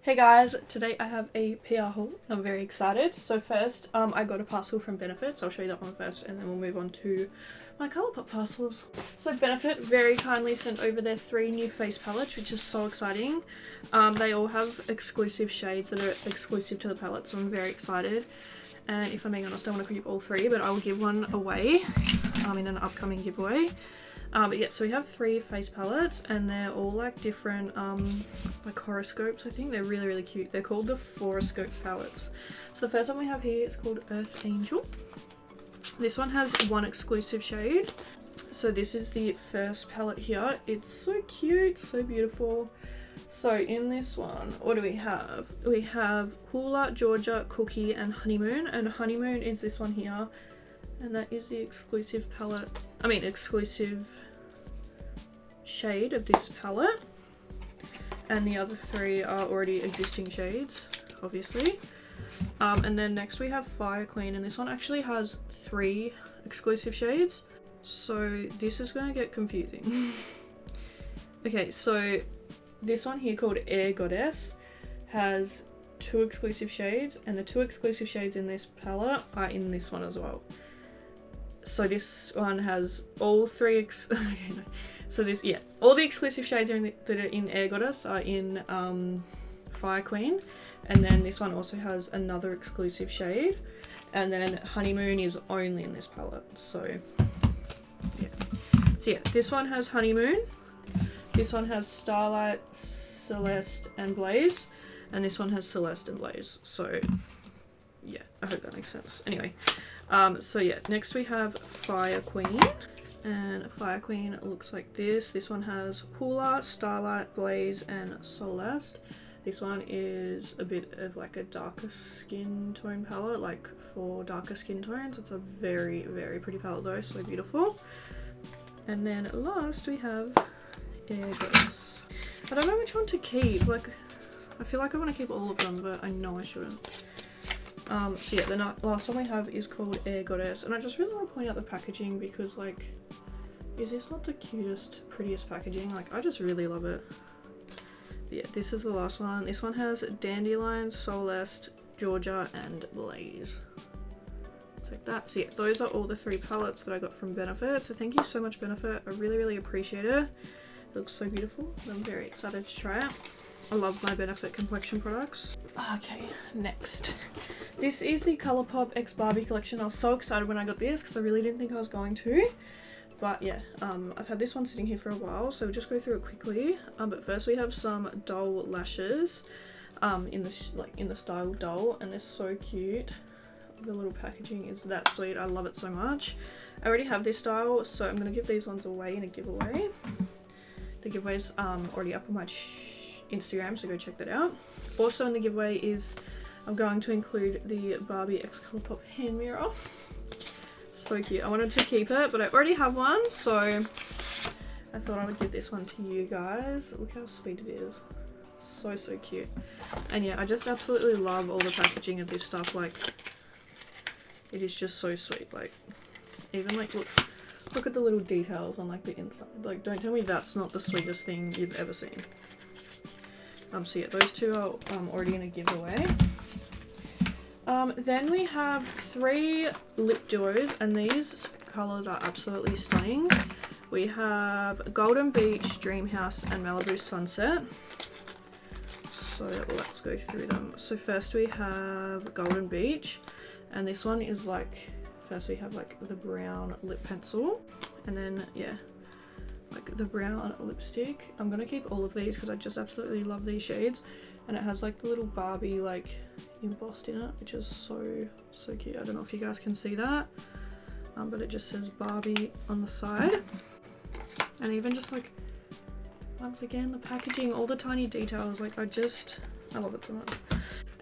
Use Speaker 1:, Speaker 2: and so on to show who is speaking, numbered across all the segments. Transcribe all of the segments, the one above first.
Speaker 1: Hey guys, today I have a PR haul. I'm very excited. So first, I got a parcel from Benefit, so I'll show you that one first and then we'll move on to my Colourpop parcels. So Benefit very kindly sent over their 3 new face palettes, which is so exciting. They all have exclusive shades that are exclusive to the palette, so I'm very excited. And if I'm being honest, I want to keep all 3, but I will give one away in an upcoming giveaway. But yeah, so we have 3 face palettes and they're all like different like horoscopes. I think they're really cute. They're called the Horoscope palettes. So the first one we have here is called Earth Angel. This one has 1 exclusive shade. So this is the first palette here. It's so cute, so beautiful. So in this one, what do we have? We have Hula, Georgia, Cookie and Honeymoon. And Honeymoon is this one here. And that is the exclusive palette, exclusive shade of this palette. And the other 3 are already existing shades, obviously. And then next we have Fire Queen, and this one actually has 3 exclusive shades. So this is going to get confusing. Okay, so this one here called Air Goddess has 2 exclusive shades, and the 2 exclusive shades in this palette are in this one as well. So this one has all 3 all the exclusive shades that are in Air Goddess are in Fire Queen, and then this one also has another exclusive shade, and then Honeymoon is only in this palette. So yeah, this one has Honeymoon, this one has Starlight, Celeste and Blaze, and this one has Celeste and Blaze. So yeah, I hope that makes sense. Anyway, so yeah, next we have Fire Queen, and Fire Queen looks like this. This one has Hula, Starlight, Blaze and Celeste. This one is a bit of like a darker skin tone palette, like for darker skin tones. It's a very pretty palette though, so beautiful. And then last we have Air Goddess. I don't know which one to keep. Like, I feel like I want to keep all of them, but I know I shouldn't. So yeah, the last one we have is called Air Goddess, and I just really want to point out the packaging because, like, is this not the cutest, prettiest packaging? Like, I just really love it. But yeah, this is the last one. This one has Dandelion, Celeste, Georgia and Blaze. It's like that. So yeah, those are all the 3 palettes that I got from Benefit. So thank you so much, Benefit. I really appreciate it. It looks so beautiful. I'm very excited to try it. I love my Benefit complexion products. Okay, next. This is the Colourpop X Barbie collection. I was so excited when I got this because I really didn't think I was going to. But yeah, I've had this one sitting here for a while, so we'll just go through it quickly. But first we have some doll lashes in the style doll, and they're so cute. The little packaging is that sweet. I love it so much. I already have this style, so I'm going to give these ones away in a giveaway. The giveaway's already up on my Instagram, so go check that out. Also in the giveaway is I'm going to include the Barbie X Colourpop hand mirror. So cute. I wanted to keep it, but I already have one, so I thought I would give this one to you guys. Look how sweet it is. So cute. And yeah, I just absolutely love all the packaging of this stuff. Like, it is just so sweet. Like, even like look at the little details on like the inside. Like, don't tell me that's not the sweetest thing you've ever seen. So yeah, those 2 are already in a giveaway. Then we have 3 lip duos, and these colours are absolutely stunning. We have Golden Beach, Dream House and Malibu Sunset. So let's go through them. So first we have Golden Beach, and this one is like, first we have like the brown lip pencil, and then yeah, like the brown lipstick. I'm gonna keep all of these because I just absolutely love these shades, and it has like the little Barbie like embossed in it, which is so cute. I don't know if you guys can see that, but it just says Barbie on the side. And even just like, once again, the packaging, all the tiny details, like I love it so much.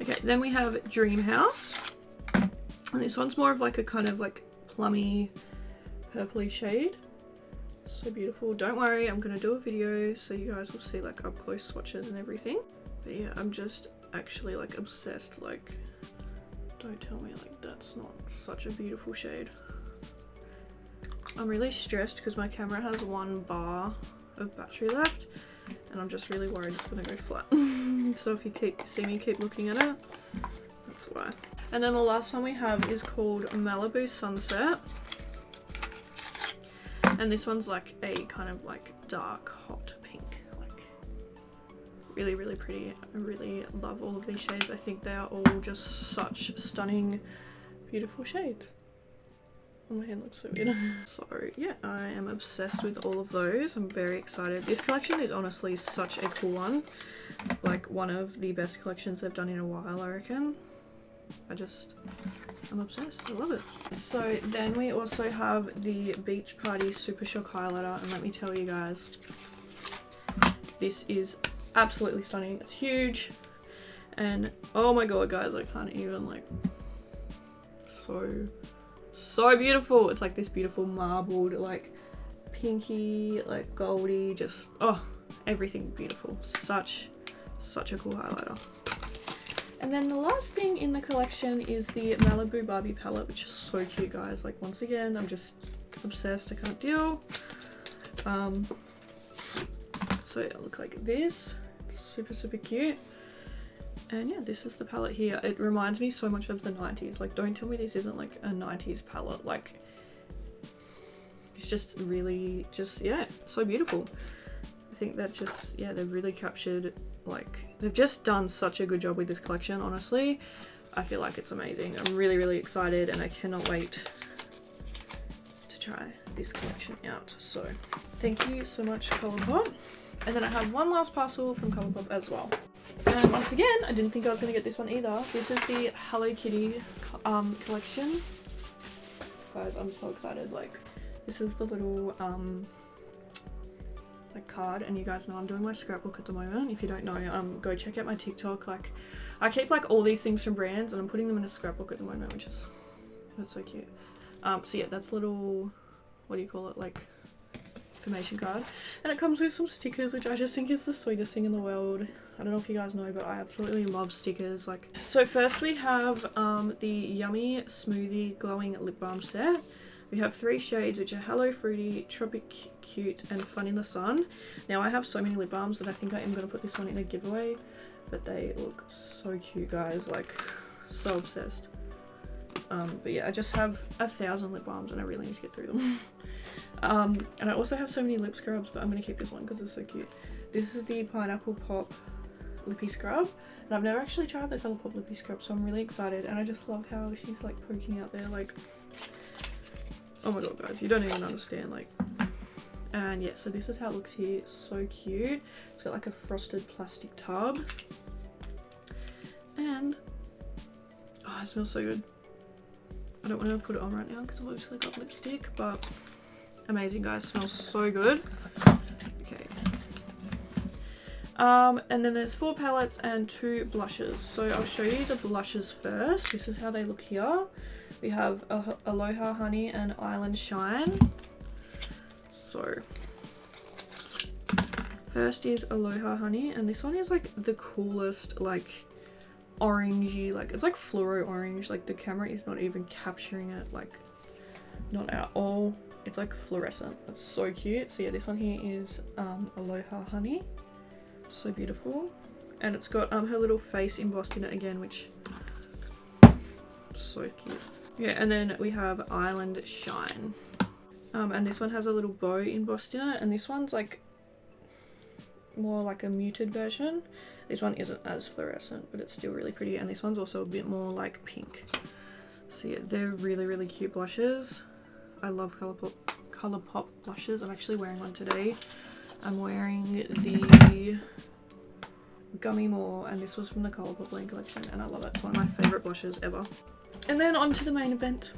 Speaker 1: Okay, then we have Dream House, and this one's more of like a kind of like plummy purpley shade. So beautiful. Don't worry, I'm gonna do a video so you guys will see like up close swatches and everything. But yeah, I'm just actually like obsessed. Like, don't tell me like that's not such a beautiful shade. I'm really stressed because my camera has 1 bar of battery left, and I'm just really worried it's gonna go flat. So if you see me keep looking at it, that's why. And then the last one we have is called Malibu Sunset. And this one's like a kind of like dark hot pink, like really, really pretty. I really love all of these shades. I think they are all just such stunning, beautiful shades. Oh, my hand looks so weird. So yeah, I am obsessed with all of those. I'm very excited. This collection is honestly such a cool one. Like one of the best collections they've done in a while, I reckon. I'm obsessed. I love it. So then we also have the Beach Party Super Shock Highlighter, and let me tell you guys, this is absolutely stunning. It's huge, and oh my god, guys, I can't even like, so beautiful. It's like this beautiful marbled, like pinky, like goldy, just everything beautiful. Such a cool highlighter. And then the last thing in the collection is the Malibu Barbie palette, which is so cute, guys. Like, once again, I'm just obsessed. I can't deal. So it looks like this. It's super cute. And yeah, this is the palette here. It reminds me so much of the 90s. Like, don't tell me this isn't like a 90s palette. Like, it's just really yeah, so beautiful. I think that just, yeah, they've really captured, like, they've just done such a good job with this collection, honestly. I feel like it's amazing. I'm really excited, and I cannot wait to try this collection out. So thank you so much, Colourpop. And then I have one last parcel from Colourpop as well. And once again, I didn't think I was going to get this one either. This is the Hello Kitty collection. Guys, I'm so excited. Like, this is the little like card, and you guys know I'm doing my scrapbook at the moment. If you don't know, go check out my TikTok. Like, I keep like all these things from brands, and I'm putting them in a scrapbook at the moment, which is, that's so cute. So yeah, that's little, what do you call it, like information card, and it comes with some stickers, which I just think is the sweetest thing in the world. I don't know if you guys know, but I absolutely love stickers. Like, so first we have the Yummy Smoothie Glowing Lip Balm set. We have 3 shades, which are Hello Fruity, Tropic Cute, and Fun in the Sun. Now, I have so many lip balms that I think I am going to put this one in a giveaway, but they look so cute, guys. Like, so obsessed. But yeah, I just have 1,000 lip balms, and I really need to get through them. And I also have so many lip scrubs, but I'm going to keep this one because it's so cute. This is the Pineapple Pop Lippy Scrub, and I've never actually tried the Colourpop Lippy Scrub, so I'm really excited, and I just love how she's like poking out there, like, oh my god, guys, you don't even understand. Like, and yeah, so this is how it looks here. It's so cute. It's got like a frosted plastic tub, and oh, it smells so good. I don't want to put it on right now because I've obviously got lipstick, but amazing, guys. Smells so good. Okay. And then there's 4 palettes and 2 blushes. So I'll show you the blushes first. This is how they look here. We have Aloha Honey and Island Shine. So first is Aloha Honey, and this one is like the coolest, like orangey, like it's like fluoro orange. Like, the camera is not even capturing it, like not at all. It's like fluorescent. It's so cute. So yeah, this one here is Aloha Honey. So beautiful, and it's got her little face embossed in it again, which so cute. Yeah, and then we have Island Shine, and this one has a little bow embossed in it, and this one's like more like a muted version. This one isn't as fluorescent, but it's still really pretty, and this one's also a bit more like pink. So yeah, they're really cute blushes. I love Colourpop blushes. I'm actually wearing one today. I'm wearing the Gummy More, and this was from the Colourpop Blend collection, and I love it. It's one of my favourite blushes ever. And then on to the main event,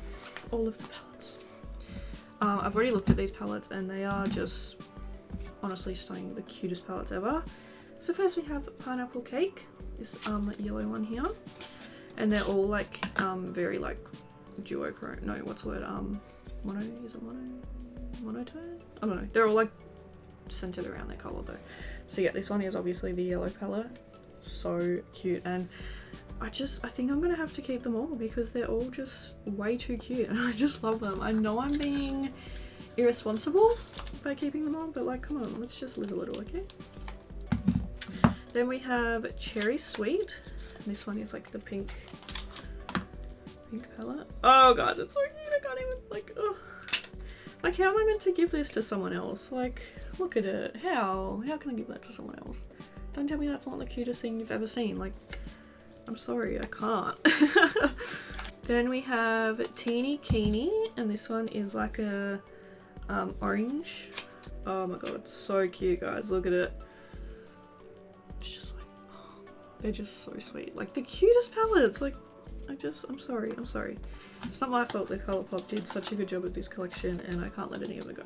Speaker 1: all of the palettes. I've already looked at these palettes, and they are just honestly stunning, the cutest palettes ever. So first we have Pineapple Cake, this yellow one here, and they're all like very like duochrome, no, what's the word, mono, is it monotone? I don't know, they're all like centered around their color though. So yeah, this one is obviously the yellow palette. So cute, and I think I'm gonna have to keep them all because they're all just way too cute, and I just love them. I know I'm being irresponsible by keeping them all, but like, come on, let's just live a little, okay? Then we have Cherry Sweet. And this one is like the pink palette. Oh guys, it's so cute. I can't even like, oh. Like, how am I meant to give this to someone else? Like, look at it. How can I give that to someone else? Don't tell me that's not the cutest thing you've ever seen. Like, I'm sorry, I can't. Then we have Teeny Keeny, and this one is like a orange. Oh my god, so cute, guys. Look at it. It's just like, oh, they're just so sweet. Like the cutest palettes. Like, I'm sorry. It's not my fault that Colourpop did such a good job with this collection, and I can't let any of it go.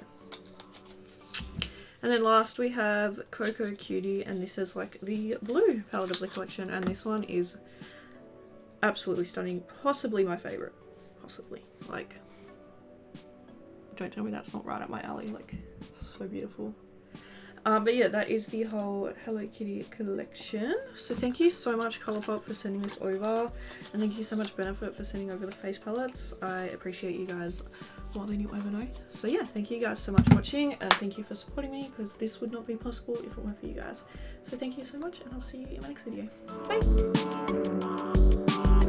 Speaker 1: And then last we have Cocoa Cutie, and this is like the blue palette of the collection, and this one is absolutely stunning. Possibly my favorite. Possibly. Like, don't tell me that's not right up my alley. Like, so beautiful. But yeah, that is the whole Hello Kitty collection. So thank you so much, Colourpop, for sending this over. And thank you so much, Benefit, for sending over the face palettes. I appreciate you guys more than you ever know. So yeah, thank you guys so much for watching. And thank you for supporting me, because this would not be possible if it weren't for you guys. So thank you so much, and I'll see you in my next video. Bye!